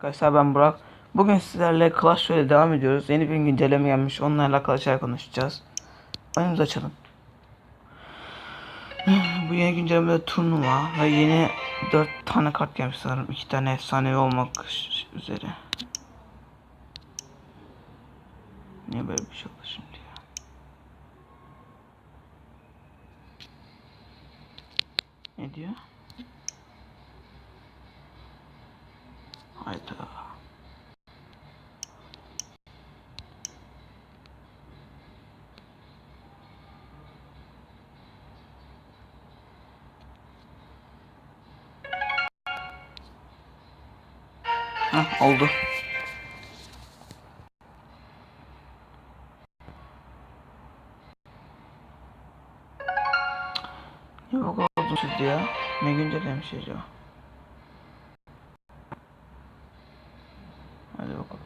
Arkadaşlar ben Burak. Bugün sizlerle Clash Royale'e devam ediyoruz. Yeni bir güncelleme gelmiş. Onlarla alakalı şeyler konuşacağız. Oyunumuzu açalım. Bu yeni güncellemede turnuva ve yeni 4 tane kart gelmiş sanırım. 2 tane efsanevi olmak üzere. Niye böyle bir şey oldu şimdi ya? Ne diyor? Hayda. Heh, oldu. Niye bu kadar uzun sürdü ya? Ne güncellemiş acaba? Hadi bakalım.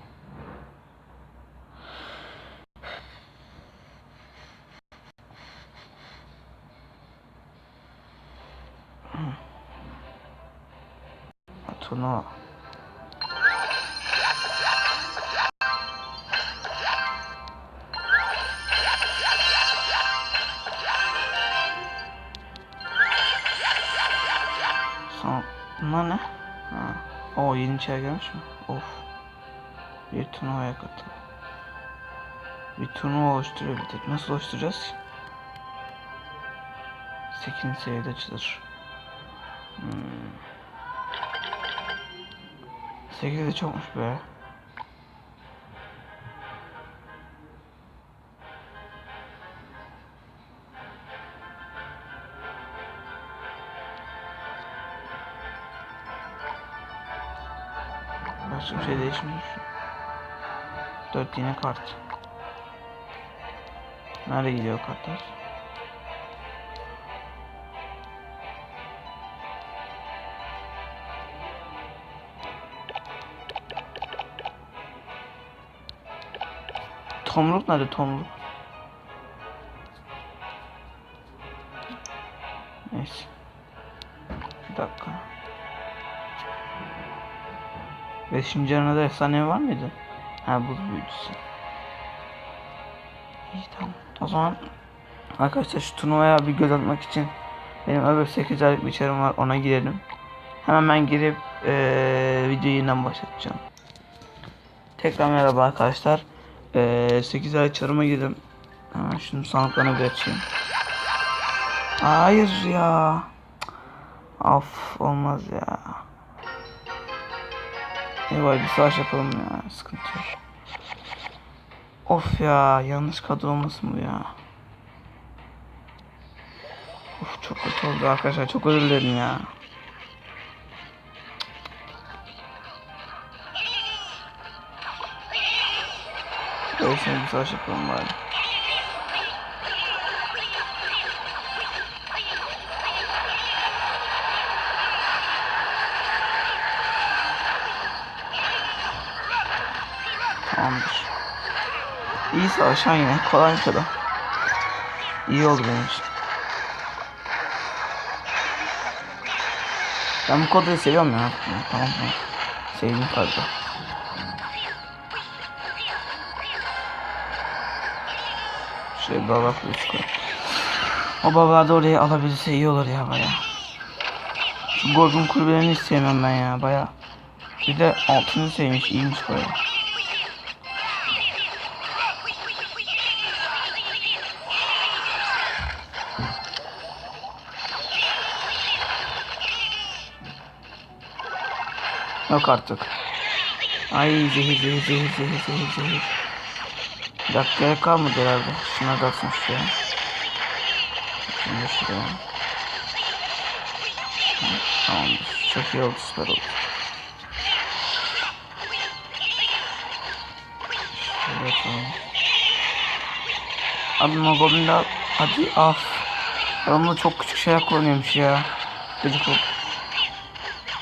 Turnuva. Bunlar ne? Ha. O yeni çay gelmiş mi? Of. Bir turnuvaya katıl. Bir turnuva oluşturabildik. Nasıl oluşturacağız? 8. seviyede açılır. 8 de çokmuş be. Başka bir şey değişmiyor. 4 yine kart. Nereye gidiyor kartlar? Tomruk nerede tomruk? Neyse. Bir dakika. 5. arenada efsane var mıydı? Ha, buz büyücüsü. İyi, tamam. O zaman arkadaşlar şu turnuvaya bir göz atmak için benim öbür 8 aylık bir içerim var, ona girelim. Hemen ben girip videoyu yeniden başlatacağım. Tekrar merhaba arkadaşlar. 8 ay çarıma girdim. Hemen şunu sandıklarına bir açayım. Hayır ya. Of, olmaz ya. Eyvah, bir savaş yapalım ya. Sıkıntı yok. Of ya, yanlış kadro olmasın bu ya. Of, çok kötü oldu arkadaşlar. Çok özür dilerim ya. Öylesine bir savaş yapalım bari. Tamamdır. İyi savaşan yine. Kolaymış adam. İyi oldu benim için. Ben bu kodları seviyorum ya. Tamam mı? Sevdiğim kadro. Şöyle bir baba kılıç koy. O babalar da oraya alabilirse iyi olur ya baya. Şu Gorgon kulübelerini hiç sevmem ben ya baya. Bir de altını sevmiş, iyiymiş baya. Yok artık. Ay, zehir. Bir dakika kalmadı herhalde. Şuna da atsın şuraya. Şimdi şuraya. Tamamdır. Çok iyi oldu, süper oldu. Şöyle yapalım. Abi Mogoblin'de hadi af. Adamda çok küçük şeyler kullanıyormuş ya. Gıcık oldu.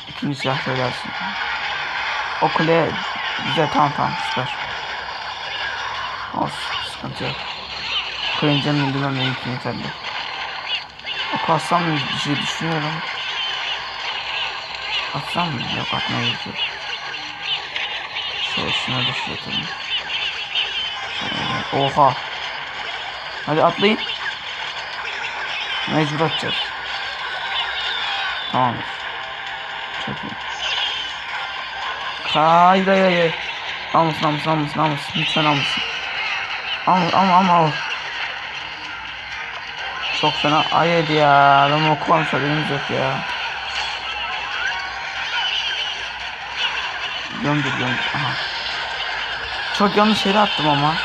İkinci silah söylersin. O kule güzel, tamam süper. Olsun, sıkıntı yok. Kulenin canını indirmem mümkün yeterli. O kassam mı bir şey düşünüyorum. Atsam mı? Yok, atmaya gidiyor. Şöyle şuna düşürelim. Oha. Hadi atlayın. Mecbur atacağız. Tamam. Çok iyi. Hayır hayır hayır. Almasın. Lütfen almasın. Al. Çok fena. Hayır ya. Adamı okumamış haberimiz yok ya. Gömdür. Aha. Çok yanlış yere attım ama.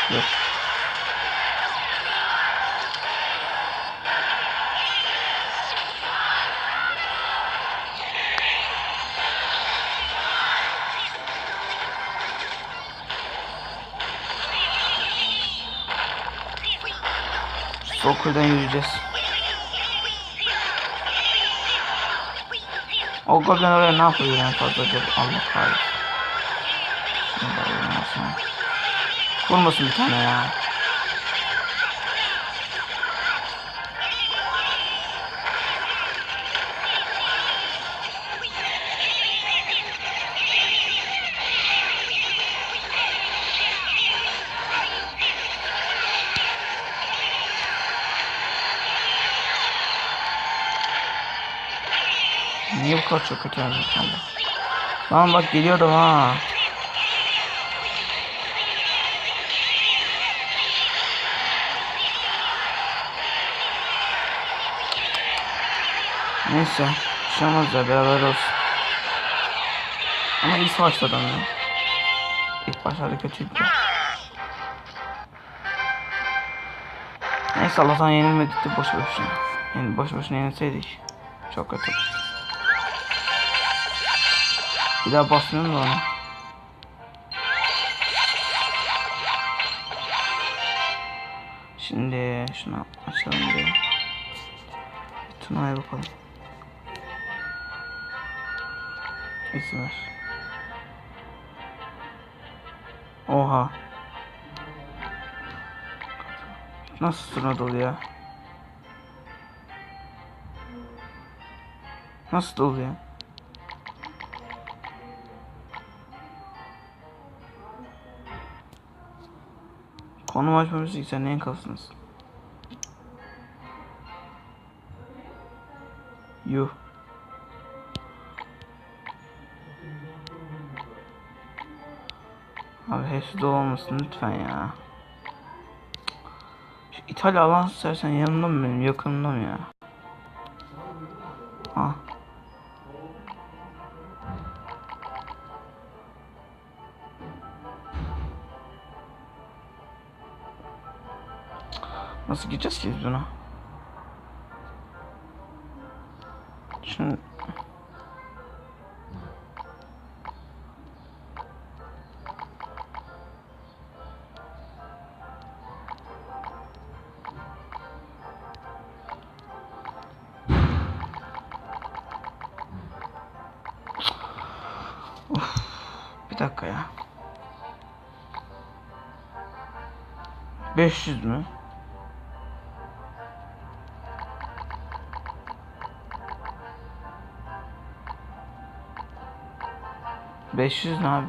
Yok. Soccer'dan yürüyeceğiz. O goblin oraya ne yapıyor yani fazla acaba? Allah kahretsin. Vurmasın bir tane ya. Niye bu kadar çok kötü yazdık? Lan bak geliyordum ha. Neyse. Şey olmaz ya, beraber olsun. Ama iyi savaştı adam ya. İlk başlarda kötüydü. Neyse Allah'tan yenilmedik de boş boşuna. Yani boş boşuna yenilseydik. Çok kötü. Bir daha basmıyorum da onu. Şimdi şunu açalım bir. Turnuvaya bakalım. İsim ver. Oha. Nasıl turnuva dolu ya? Nasıl dolu ya? Konum açmamışsın, sen neyin kafasınız? Yuh. Abi hepsi dolu olmasın lütfen ya. Şu İtalya alan istersen yanımda mı benim, yakınımda mı ya? Ah. Nasıl gideceğiz ki biz buna? Şimdi... Of, bir dakika ya. 500 mü? ...500 ne abi?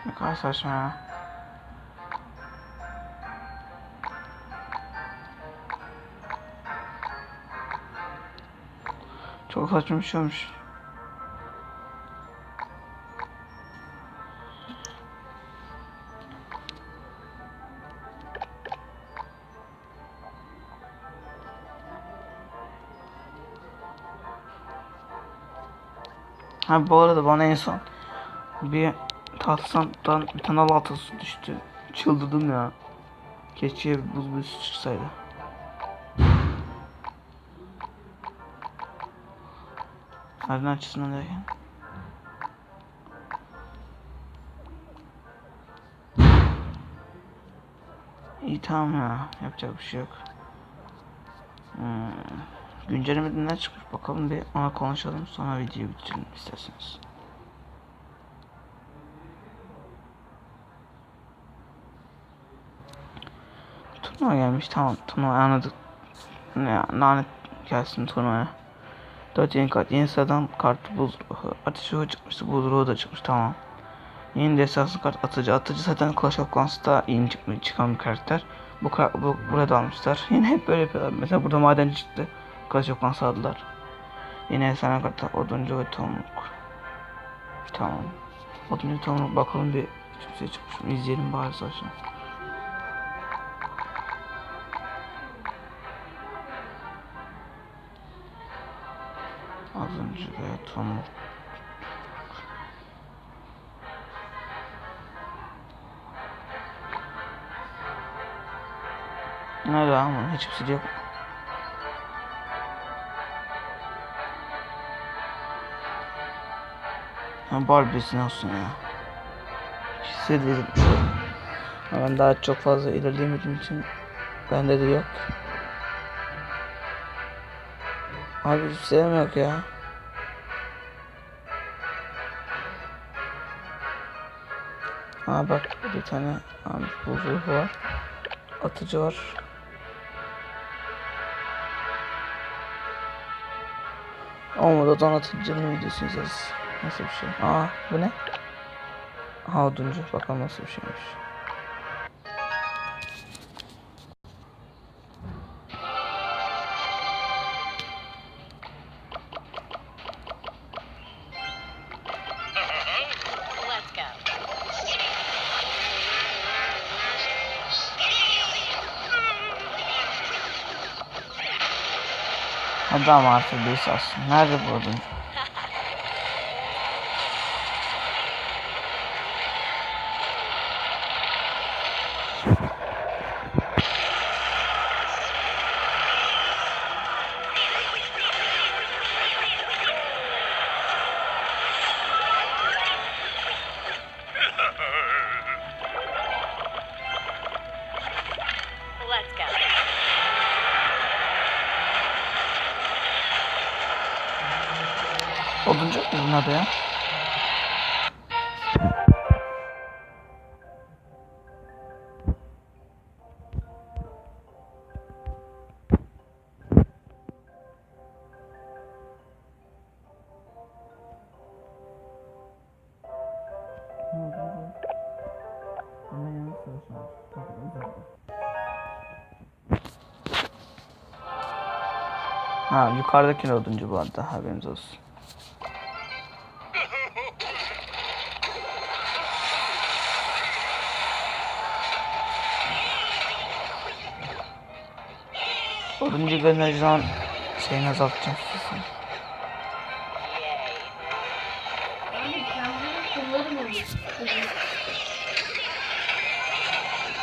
Ne kadar saçma ya. Çok saçma bir şey olmuş. Ha bu arada bana en son bir tahtadan bir tane baltası düştü. Çıldırdım ya. Keşke buz büyüsü çıksaydı. Nereden açısından derken? İyi tamam ya. Yapacak bir şey yok. Güncellemede ne çıkmış bakalım, bir ona konuşalım, sonra videoyu bitirelim isterseniz. Turnuva gelmiş, tamam, turnuva anladık. Ne lanet gelsin turnuvaya. 4 yeni kart, yeni sıradan kartı buzruğu. Ateş ruhu çıkmıştı, buzruğu da çıkmış, tamam. Yeni destansı kart atıcı. Atıcı zaten Clash of Clans'ta yeni çıkan bir karakter. Burada almışlar. Yine hep böyle yapıyorlar. Mesela burada madenci çıktı. Clash of Clans aldılar. Yine efsane kartlar. Oduncu ve tomruk. Tamam. Oduncu tomruk, bakalım bir hiçbir şey çıkmış mı? İzleyelim bari saçma. Oduncu ve tomruk. Nerede ama hiçbir şey yok. Barbie'si olsun ya. Hissediyorum. Ben daha çok fazla ilerleyemediğim için bende de yok. Abi hiçbir şeyim yok ya. Ha bak, bir tane abi buzluğu var. Atıcı var. Olmadı, donatıcının videosunu izleriz. Nasıl bir şey? Aa bu ne? Ha oduncu, bakalım nasıl bir şeymiş. Let's go. Hadi ama artık bir sarsın. Nerede bu oduncu? Let's go. Oduncu mu bunun adı ya? Ha yukarıdaki oduncu bu arada, haberiniz olsun. Oduncu göndereceğim, şeyini azaltacağım size.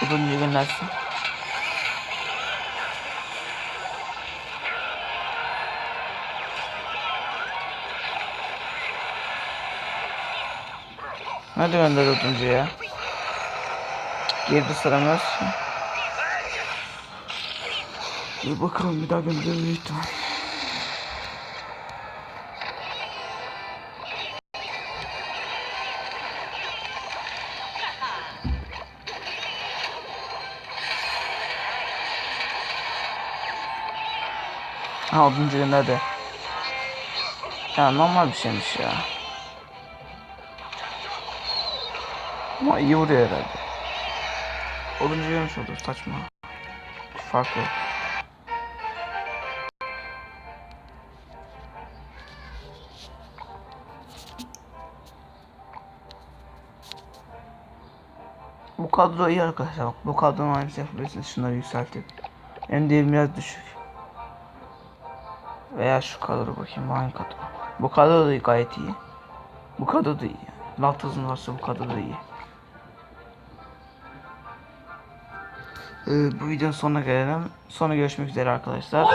Oduncu göndersin. Hadi gönder oduncu ya. Geride sıramıyoruz ki. Dur bakalım, bir daha gönderir ihtimal. Ha oduncu gönderdi. Ya normal bir şeymiş ya. Ama iyi vuruyor herhalde. Oduncu yemiş olur, saçma. Fark yok. Bu kadro iyi arkadaşlar, bak bu kadronun aynısı yapabilirsiniz, şunları yükseltip. Benim değerim biraz düşük. Veya şu kadro, bakayım hangi kadro. Bu kadro da gayet iyi. Bu kadro da iyi yani. Latazın varsa bu kadro da iyi. Bu videonun sonuna gelelim. Sonra görüşmek üzere arkadaşlar.